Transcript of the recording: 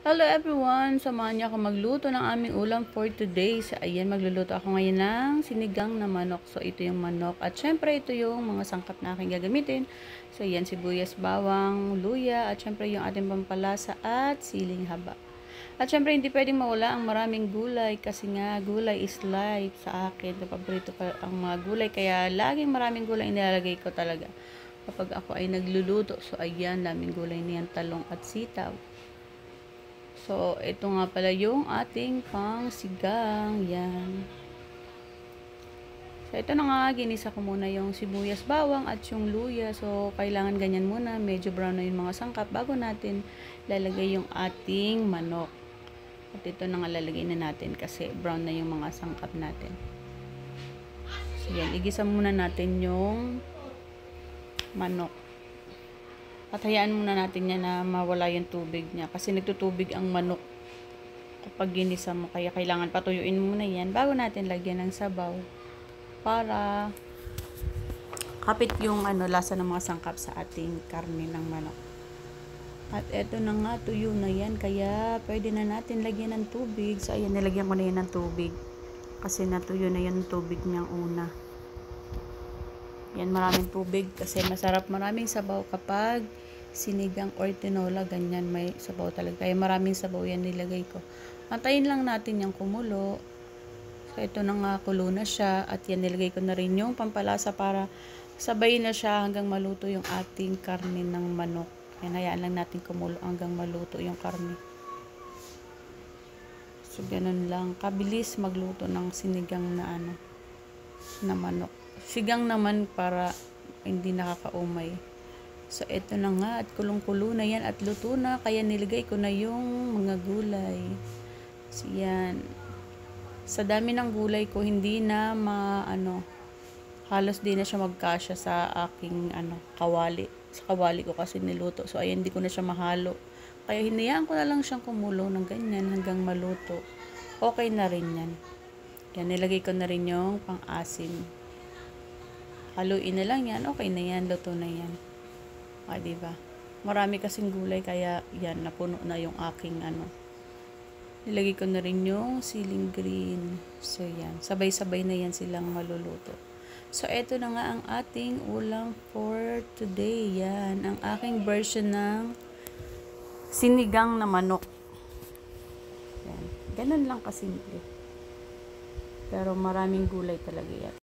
Hello everyone! Samahan niyo ako magluto ng aming ulam for today. So, ayan, magluluto ako ngayon ng sinigang na manok. So, ito yung manok. At syempre, ito yung mga sangkap na aking gagamitin. So, ayan, sibuyas, bawang, luya. At syempre, yung ating pampalasa at siling haba. At syempre, hindi pwedeng mawala ang maraming gulay. Kasi nga, gulay is life sa akin. Paborito ko ang mga gulay. Kaya, laging maraming gulay nilalagay ko talaga kapag ako ay nagluluto. So, ayan, daming gulay niyan, talong at sitaw. So, ito nga pala yung ating pangsigang. Yan. So, ito na nga. Ginisa ko muna yung sibuyas, bawang at yung luya. So, kailangan ganyan muna. Medyo brown na yung mga sangkap bago natin lalagay yung ating manok. At ito na nga lalagay na natin kasi brown na yung mga sangkap natin. So, yan. Igisa muna natin yung manok. At hayaan muna natin yan na mawala yung tubig niya. Kasi nagtutubig ang manok kapag ginisa mo. Kaya kailangan patuyuin muna yan bago natin lagyan ng sabaw. Para kapit yung lasa ng mga sangkap sa ating karne ng manok. At eto na nga, tuyo na yan. Kaya pwede na natin lagyan ng tubig. So ayan, nilagyan ko na yan ng tubig. Kasi natuyo na yan ng tubig niyang una. Yan, maraming tubig kasi masarap, maraming sabaw kapag sinigang or tinola, ganyan may sabaw talaga. Kaya maraming sabaw yan nilagay ko. Antayin lang natin yung kumulo. So, ito na nga, kulo na siya. At yan, nilagay ko na rin yung pampalasa para sabay na siya hanggang maluto yung ating karne ng manok. Yan, hayaan lang natin kumulo hanggang maluto yung karne. So, ganun lang. Kabilis magluto ng sinigang na na manok. Sigang naman para hindi nakakaumay. So, eto na nga at kulong-kulo na yan at luto na. Kaya nilagay ko na yung mga gulay. So, yan. Sa dami ng gulay ko, hindi na halos di na siya magkasya sa aking kawali. Sa kawali ko kasi niluto. So, ayan, hindi ko na siya mahalo. Kaya hinayaan ko na lang siyang kumulo ng ganyan hanggang maluto. Okay na rin yan. Yan, nilagay ko na rin yung pang-asim. Haluin na lang yan. Okay na yan. Luto na yan. Diba? Marami kasing gulay. Kaya yan. Napuno na yung aking Nilagay ko na rin yung siling green. So yan. Sabay-sabay na yan silang maluluto. So eto na nga ang ating ulam for today. Yan. Ang aking version ng sinigang na manok. Yan. Ganun lang kasimple. Pero maraming gulay talaga yan.